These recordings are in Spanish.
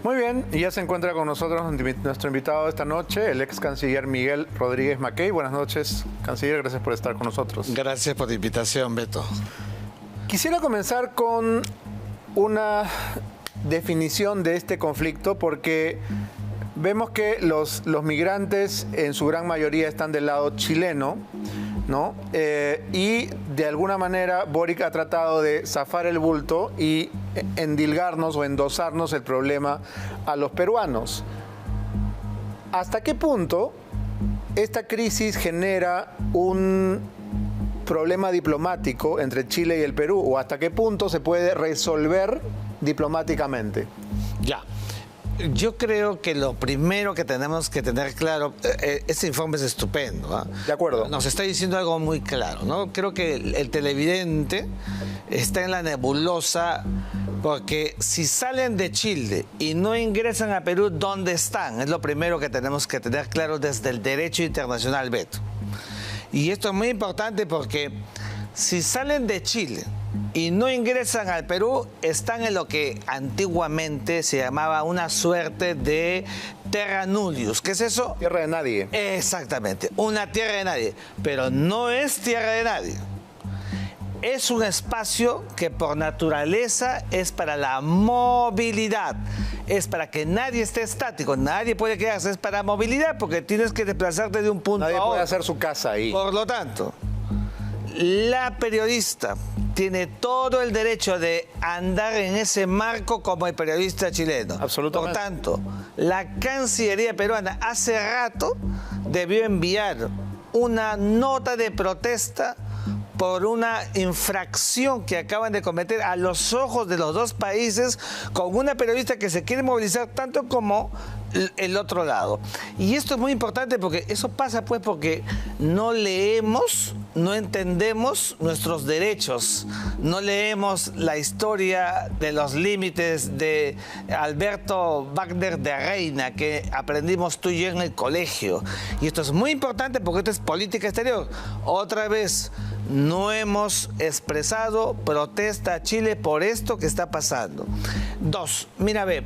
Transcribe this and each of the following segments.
Muy bien, y ya se encuentra con nosotros nuestro invitado de esta noche, el ex canciller Miguel Rodríguez Mackey. Buenas noches, canciller, gracias por estar con nosotros. Gracias por la invitación, Beto. Quisiera comenzar con una definición de este conflicto, porque vemos que los migrantes en su gran mayoría están del lado chileno, ¿no? Y de alguna manera Boric ha tratado de zafar el bulto y endilgarnos o endosarnos el problema a los peruanos. ¿Hasta qué punto esta crisis genera un problema diplomático entre Chile y el Perú? ¿O hasta qué punto se puede resolver diplomáticamente? Ya. Yo creo que lo primero que tenemos que tener claro, este informe es estupendo, ¿eh? De acuerdo. Nos está diciendo algo muy claro, ¿no? Creo que el televidente está en la nebulosa, porque si salen de Chile y no ingresan a Perú, ¿dónde están? Es lo primero que tenemos que tener claro desde el derecho internacional, Beto. Y esto es muy importante porque si salen de Chile y no ingresan al Perú, están en lo que antiguamente se llamaba una suerte de terra nullius. ¿Qué es eso? Tierra de nadie. Exactamente, una tierra de nadie. Pero no es tierra de nadie. Es un espacio que por naturaleza es para la movilidad. Es para que nadie esté estático, nadie puede quedarse. Es para movilidad porque tienes que desplazarte de un punto a otro. Nadie puede hacer su casa ahí. Por lo tanto, la periodista tiene todo el derecho de andar en ese marco como el periodista chileno. Absolutamente. Por tanto, la Cancillería peruana hace rato debió enviar una nota de protesta por una infracción que acaban de cometer a los ojos de los dos países con una periodista que se quiere movilizar tanto como el otro lado. Y esto es muy importante porque eso pasa pues porque no leemos, no entendemos nuestros derechos, no leemos la historia de los límites de Alberto Wagner de Reina que aprendimos tú y yo en el colegio. Y esto es muy importante porque esto es política exterior. Otra vez, no hemos expresado protesta a Chile por esto que está pasando. Dos, mira, ve,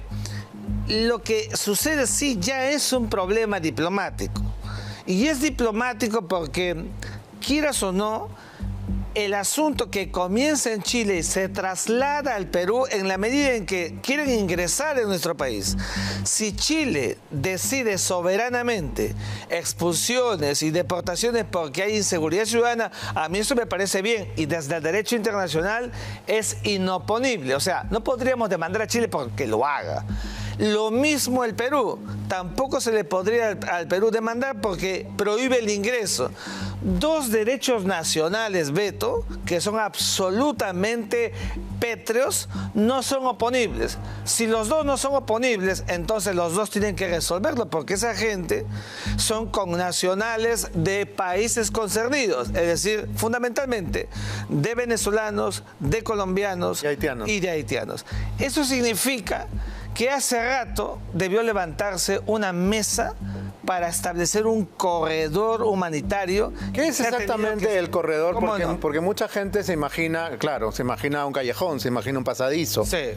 lo que sucede sí ya es un problema diplomático. Y es diplomático porque, quieras o no, el asunto que comienza en Chile y se traslada al Perú en la medida en que quieren ingresar en nuestro país. Si Chile decide soberanamente expulsiones y deportaciones porque hay inseguridad ciudadana, a mí eso me parece bien y desde el derecho internacional es inoponible. O sea, no podríamos demandar a Chile porque lo haga. Lo mismo el Perú. Tampoco se le podría al Perú demandar porque prohíbe el ingreso. Dos derechos nacionales, Beto, que son absolutamente pétreos, no son oponibles. Si los dos no son oponibles, entonces los dos tienen que resolverlo porque esa gente son connacionales de países concernidos, es decir, fundamentalmente de venezolanos, de colombianos y de haitianos. Eso significa que hace rato debió levantarse una mesa para establecer un corredor humanitario. ¿Qué es exactamente el corredor? Porque mucha gente se imagina, claro, se imagina un callejón, se imagina un pasadizo. Sí.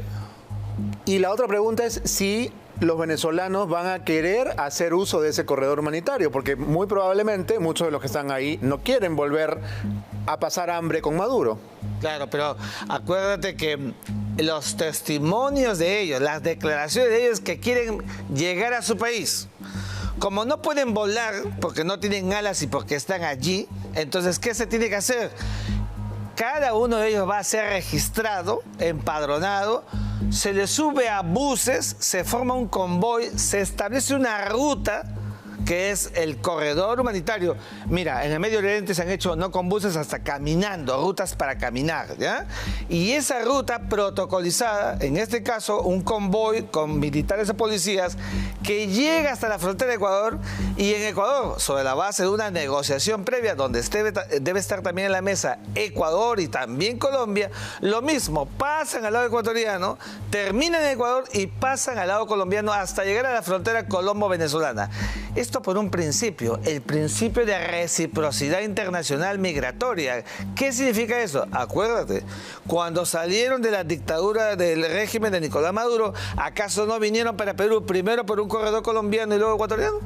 Y la otra pregunta es si los venezolanos van a querer hacer uso de ese corredor humanitario, porque muy probablemente muchos de los que están ahí no quieren volver a pasar hambre con Maduro. Claro, pero acuérdate que los testimonios de ellos, las declaraciones de ellos que quieren llegar a su país, como no pueden volar porque no tienen alas y porque están allí, entonces, ¿qué se tiene que hacer? Cada uno de ellos va a ser registrado, empadronado, se le sube a buses, se forma un convoy, se establece una ruta que es el corredor humanitario. Mira, en el Medio Oriente se han hecho no con buses, hasta caminando, rutas para caminar, ¿ya? Y esa ruta protocolizada, en este caso un convoy con militares o policías que llega hasta la frontera de Ecuador, y en Ecuador, sobre la base de una negociación previa donde debe estar también en la mesa Ecuador y también Colombia, lo mismo, pasan al lado ecuatoriano, terminan en Ecuador y pasan al lado colombiano hasta llegar a la frontera colombo-venezolana. Esto esto por un principio, el principio de reciprocidad internacional migratoria. ¿Qué significa eso? Acuérdate, cuando salieron de la dictadura del régimen de Nicolás Maduro, ¿acaso no vinieron para Perú primero por un corredor colombiano y luego ecuatoriano?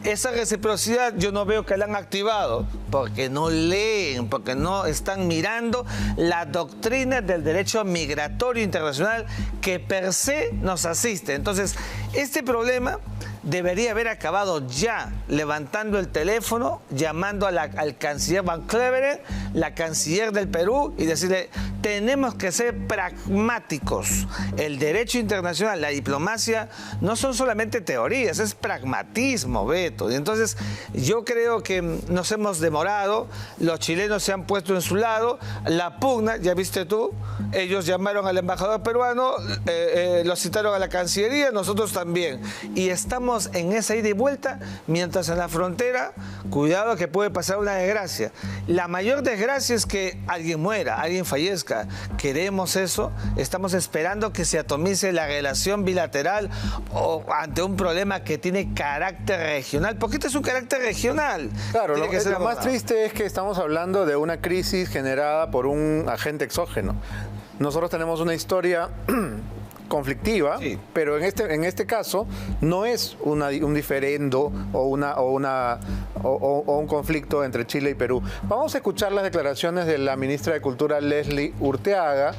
Esa reciprocidad yo no veo que la han activado, porque no leen, porque no están mirando la doctrina del derecho migratorio internacional que per se nos asiste. Entonces, este problema debería haber acabado ya, levantando el teléfono, llamando al canciller Van Cleveren, la canciller del Perú, y decirle, tenemos que ser pragmáticos. El derecho internacional, la diplomacia, no son solamente teorías, es pragmatismo, Beto. Y entonces, yo creo que nos hemos demorado, los chilenos se han puesto en su lado, la pugna, ya viste tú, ellos llamaron al embajador peruano, lo citaron a la Cancillería, nosotros también. Y estamos en esa ida y vuelta, mientras en la frontera, cuidado que puede pasar una desgracia. La mayor desgracia es que alguien muera, alguien fallezca. Queremos eso, estamos esperando que se atomice la relación bilateral o ante un problema que tiene carácter regional, porque esto es un carácter regional. Claro, lo más triste es que estamos hablando de una crisis generada por un agente exógeno. Nosotros tenemos una historia conflictiva, sí, pero en este caso no es un diferendo o un conflicto entre Chile y Perú. Vamos a escuchar las declaraciones de la ministra de Cultura, Leslie Urteaga,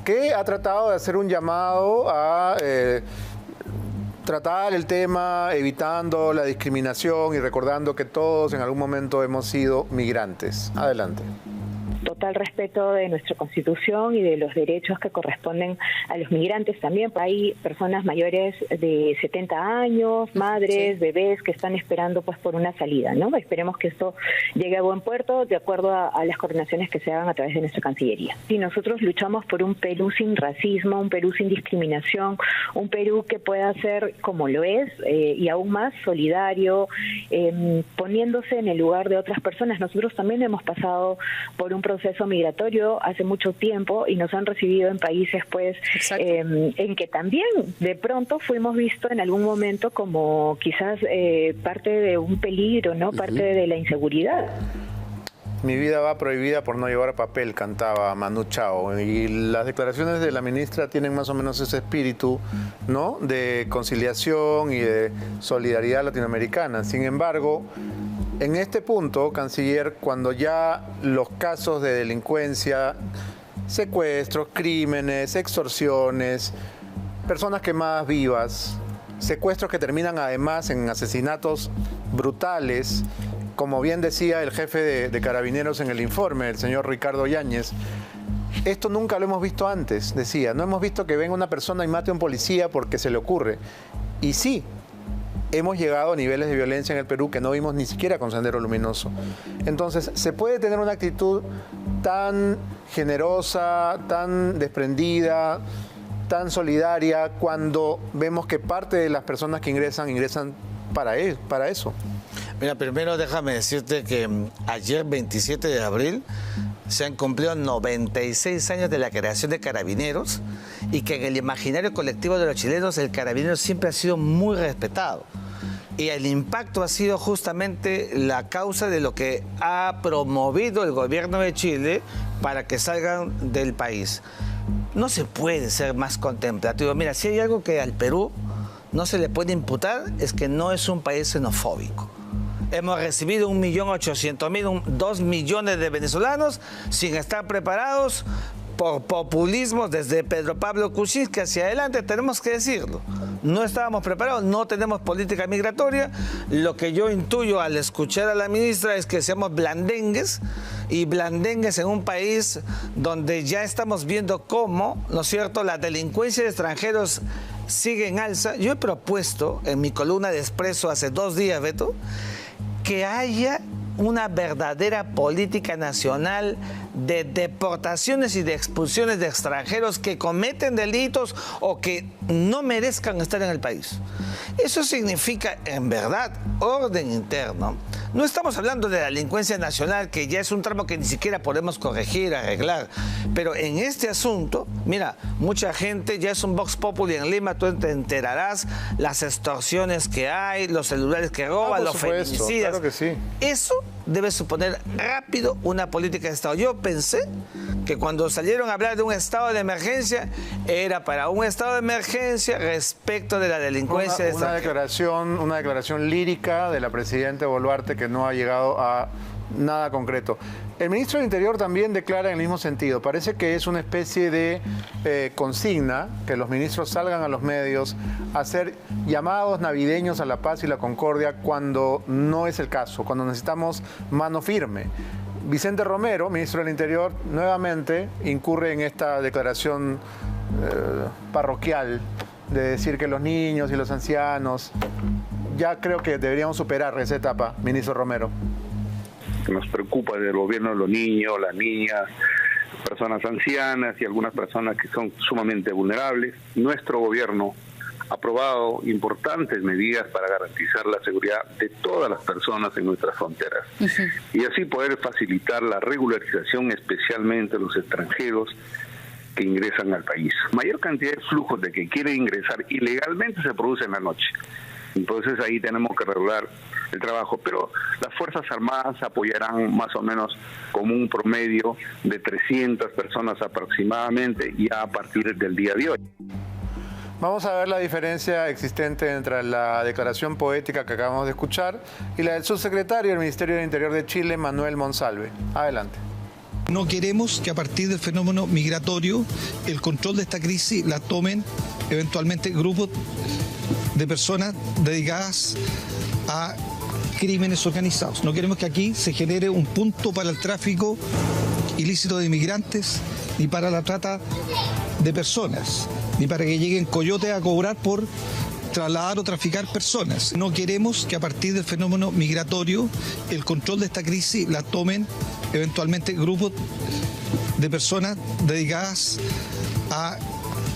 que ha tratado de hacer un llamado a tratar el tema evitando la discriminación y recordando que todos en algún momento hemos sido migrantes. Adelante. Total respeto de nuestra Constitución y de los derechos que corresponden a los migrantes también. Hay personas mayores de 70 años, madres, sí, bebés que están esperando pues por una salida, ¿no? Esperemos que esto llegue a buen puerto de acuerdo a las coordinaciones que se hagan a través de nuestra Cancillería. Y nosotros luchamos por un Perú sin racismo, un Perú sin discriminación, un Perú que pueda ser como lo es y aún más solidario, poniéndose en el lugar de otras personas. Nosotros también hemos pasado por un proceso migratorio hace mucho tiempo y nos han recibido en países pues en que también de pronto fuimos vistos en algún momento como quizás parte de un peligro, ¿no? Parte de la inseguridad. Mi vida va prohibida por no llevar papel, cantaba Manu Chao. Y las declaraciones de la ministra tienen más o menos ese espíritu, ¿no?, de conciliación y de solidaridad latinoamericana. Sin embargo, en este punto, canciller, cuando ya los casos de delincuencia, secuestros, crímenes, extorsiones, personas quemadas vivas, secuestros que terminan además en asesinatos brutales, como bien decía el jefe de Carabineros en el informe, el señor Ricardo Yáñez, esto nunca lo hemos visto antes, decía. No hemos visto que venga una persona y mate a un policía porque se le ocurre. Y sí, hemos llegado a niveles de violencia en el Perú que no vimos ni siquiera con Sendero Luminoso. Entonces, ¿se puede tener una actitud tan generosa, tan desprendida, tan solidaria, cuando vemos que parte de las personas que ingresan para eso? Mira, primero déjame decirte que ayer, 27 de abril, se han cumplido 96 años de la creación de Carabineros y que en el imaginario colectivo de los chilenos el Carabinero siempre ha sido muy respetado. Y el impacto ha sido justamente la causa de lo que ha promovido el gobierno de Chile para que salgan del país. No se puede ser más contemplativo. Mira, si hay algo que al Perú no se le puede imputar es que no es un país xenofóbico. Hemos recibido 1.800.000, 2 millones de venezolanos sin estar preparados por populismo desde Pedro Pablo Kuczynski hacia adelante, tenemos que decirlo. No estábamos preparados, no tenemos política migratoria. Lo que yo intuyo al escuchar a la ministra es que seamos blandengues, y blandengues en un país donde ya estamos viendo cómo, ¿no es cierto?, la delincuencia de extranjeros sigue en alza. Yo he propuesto en mi columna de Expreso hace 2 días, Beto, que haya una verdadera política nacional de deportaciones y de expulsiones de extranjeros que cometen delitos o que no merezcan estar en el país. Eso significa, en verdad, orden interno, No estamos hablando de la delincuencia nacional, que ya es un tramo que ni siquiera podemos corregir, arreglar. Pero en este asunto, mira, mucha gente, ya es un vox populi en Lima, tú te enterarás las extorsiones que hay, los celulares que roban, los feminicidios. Claro que sí. Eso debe suponer rápido una política de Estado. Yo pensé que cuando salieron a hablar de un estado de emergencia, era para un estado de emergencia respecto de la delincuencia. Una declaración lírica de la presidenta Boluarte que no ha llegado a nada concreto. El ministro del Interior también declara en el mismo sentido. Parece que es una especie de consigna que los ministros salgan a los medios a hacer llamados navideños a la paz y la concordia cuando no es el caso, cuando necesitamos mano firme. Vicente Romero, ministro del Interior, nuevamente incurre en esta declaración parroquial de decir que los niños y los ancianos, ya creo que deberíamos superar esa etapa, ministro Romero. Que nos preocupa del gobierno de los niños, las niñas, personas ancianas y algunas personas que son sumamente vulnerables. Nuestro gobierno ha aprobado importantes medidas para garantizar la seguridad de todas las personas en nuestras fronteras y así poder facilitar la regularización, especialmente de los extranjeros que ingresan al país. Mayor cantidad de flujos de que quieren ingresar ilegalmente se produce en la noche. Entonces ahí tenemos que regular el trabajo, pero las Fuerzas Armadas apoyarán más o menos como un promedio de 300 personas aproximadamente ya a partir del día de hoy. Vamos a ver la diferencia existente entre la declaración poética que acabamos de escuchar y la del subsecretario del Ministerio del Interior de Chile, Manuel Monsalve. Adelante. No queremos que a partir del fenómeno migratorio el control de esta crisis la tomen eventualmente grupos de personas dedicadas a crímenes organizados. No queremos que aquí se genere un punto para el tráfico ilícito de inmigrantes, ni para la trata de personas, ni para que lleguen coyotes a cobrar por trasladar o traficar personas. No queremos que a partir del fenómeno migratorio el control de esta crisis la tomen eventualmente grupos de personas dedicadas a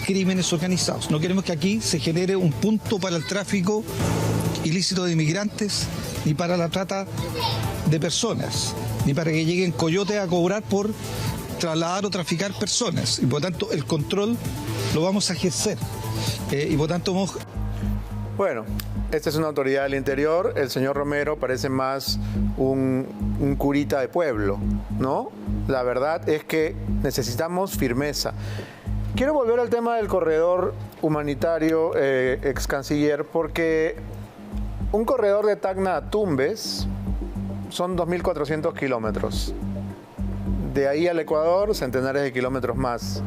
crímenes organizados. No queremos que aquí se genere un punto para el tráfico ilícito de inmigrantes, ni para la trata de personas, ni para que lleguen coyotes a cobrar por trasladar o traficar personas. Y por tanto el control lo vamos a ejercer. Y por tanto vamos... Bueno, esta es una autoridad del interior. El señor Romero parece más un curita de pueblo, ¿no? La verdad es que necesitamos firmeza. Quiero volver al tema del corredor humanitario, ex canciller, porque un corredor de Tacna a Tumbes son 2.400 kilómetros. De ahí al Ecuador, centenares de kilómetros más.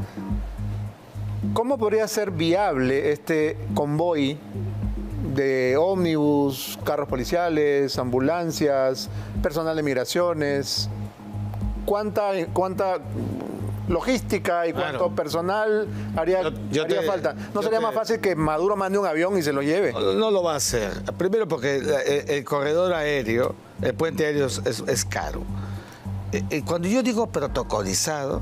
¿Cómo podría ser viable este convoy de ómnibus, carros policiales, ambulancias, personal de migraciones? ¿Cuánta logística y cuánto personal haría falta? ¿No sería más fácil que Maduro mande un avión y se lo lleve? No lo va a hacer. Primero porque el corredor aéreo, el puente aéreo es caro. Cuando yo digo protocolizado,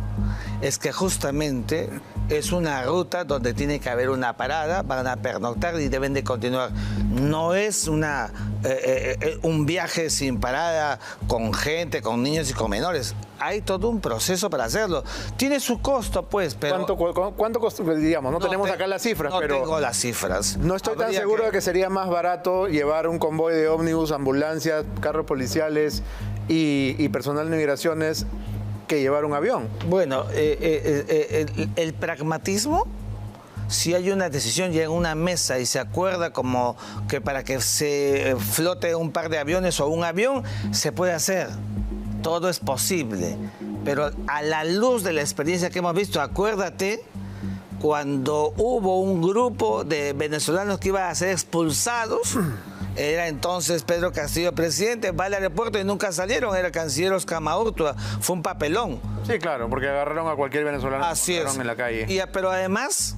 es que justamente es una ruta donde tiene que haber una parada, van a pernoctar y deben de continuar. No es un viaje sin parada con gente, con niños y con menores. Hay todo un proceso para hacerlo. Tiene su costo, pues, pero... ¿Cuánto costó? Digamos, no tenemos acá las cifras, pero... No tengo las cifras. No estoy tan seguro de que sería más barato llevar un convoy de ómnibus, ambulancias, carros policiales y personal de migraciones que llevar un avión. Bueno, el pragmatismo, si hay una decisión ya en una mesa y se acuerda como que para que se flote un par de aviones o un avión, se puede hacer. Todo es posible. Pero a la luz de la experiencia que hemos visto, acuérdate cuando hubo un grupo de venezolanos que iban a ser expulsados. Era entonces Pedro Castillo presidente, va al aeropuerto y nunca salieron, era el canciller Oscar Maurtua, fue un papelón. Sí, claro, porque agarraron a cualquier venezolano en la calle. Pero además,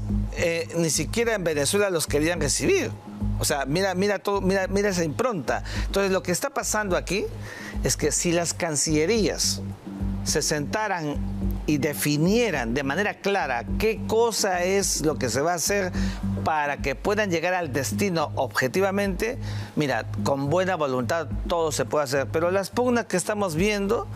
ni siquiera en Venezuela los querían recibir. O sea, mira esa impronta. Entonces, lo que está pasando aquí es que si las cancillerías se sentaran y definieran de manera clara qué cosa es lo que se va a hacer para que puedan llegar al destino objetivamente, mira, con buena voluntad todo se puede hacer, pero las pugnas que estamos viendo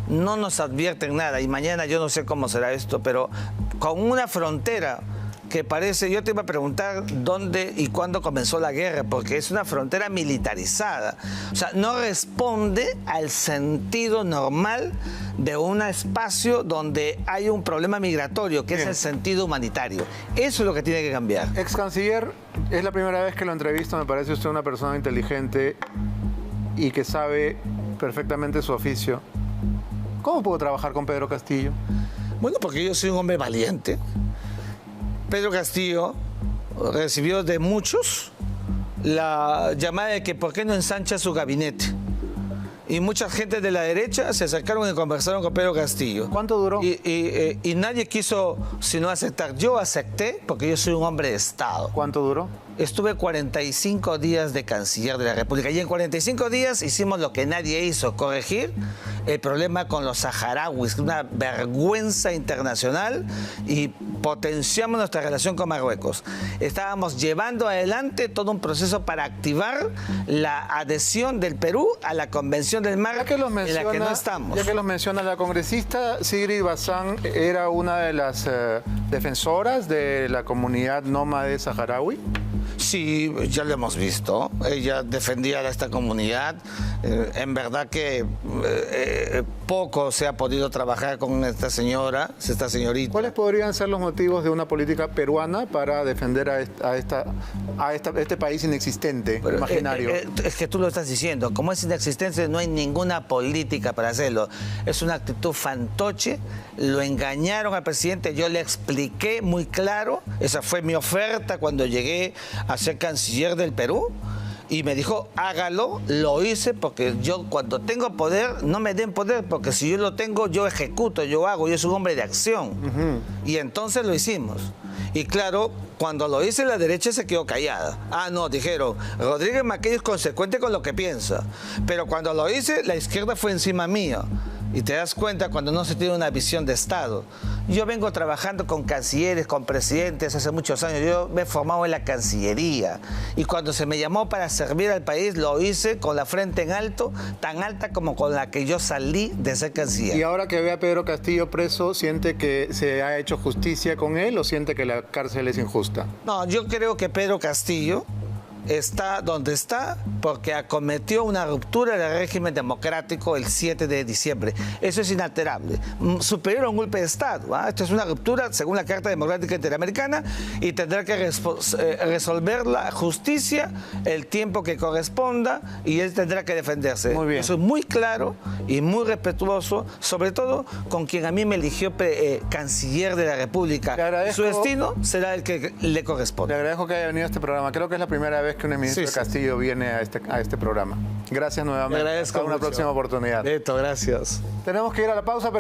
no nos advierten nada, y mañana yo no sé cómo será esto, pero con una frontera que parece, yo te iba a preguntar dónde y cuándo comenzó la guerra, porque es una frontera militarizada. O sea, no responde al sentido normal de un espacio donde hay un problema migratorio, que es el sentido humanitario. Eso es lo que tiene que cambiar. Ex canciller, es la primera vez que lo entrevisto, me parece usted una persona inteligente y que sabe perfectamente su oficio. ¿Cómo puedo trabajar con Pedro Castillo? Bueno, porque yo soy un hombre valiente. Pedro Castillo recibió de muchos la llamada de que por qué no ensancha su gabinete. Y mucha gente de la derecha se acercaron y conversaron con Pedro Castillo. ¿Cuánto duró? Y nadie quiso sino aceptar. Yo acepté porque yo soy un hombre de Estado. ¿Cuánto duró? Estuve 45 días de canciller de la República y en 45 días hicimos lo que nadie hizo, corregir el problema con los saharauis, una vergüenza internacional, y potenciamos nuestra relación con Marruecos. Estábamos llevando adelante todo un proceso para activar la adhesión del Perú a la Convención del Mar, en la que no estamos. Ya que los menciona la congresista, Sigrid Bazán era una de las defensoras de la comunidad nómade saharaui. Sí, ya lo hemos visto. Ella defendía a esta comunidad. En verdad que poco se ha podido trabajar con esta señorita. ¿Cuáles podrían ser los motivos de una política peruana para defender a este país inexistente, imaginario? Es que tú lo estás diciendo. Como es inexistente, no hay ninguna política para hacerlo. Es una actitud fantoche. Lo engañaron al presidente. Yo le expliqué muy claro. Esa fue mi oferta cuando llegué a ser canciller del Perú, y me dijo, hágalo. Lo hice porque yo, cuando tengo poder, no me den poder, porque si yo lo tengo, yo ejecuto, yo hago, yo soy un hombre de acción. Y entonces lo hicimos. Y claro, cuando lo hice, la derecha se quedó callada. Ah, no, dijeron, Rodríguez Maquello es consecuente con lo que piensa. Pero cuando lo hice, la izquierda fue encima mío. Y te das cuenta cuando no se tiene una visión de Estado. Yo vengo trabajando con cancilleres, con presidentes hace muchos años. Yo me he formado en la Cancillería. Y cuando se me llamó para servir al país, lo hice con la frente en alto, tan alta como con la que yo salí de ser canciller. Y ahora que ve a Pedro Castillo preso, ¿siente que se ha hecho justicia con él o siente que la cárcel es injusta? No, yo creo que Pedro Castillo está donde está porque acometió una ruptura del régimen democrático el 7 de diciembre. Eso es inalterable. Superior a un golpe de Estado. Esto es una ruptura según la Carta Democrática Interamericana, y tendrá que resolver la justicia el tiempo que corresponda, y él tendrá que defenderse. Muy bien. Eso es muy claro y muy respetuoso, sobre todo con quien a mí me eligió canciller de la República. Su destino será el que le corresponde. Le agradezco que haya venido a este programa. Creo que es la primera vez que un ministro de Castillo viene a este programa. Gracias nuevamente. Le agradezco Hasta una mucho. próxima oportunidad. Beto, gracias. Tenemos que ir a la pausa.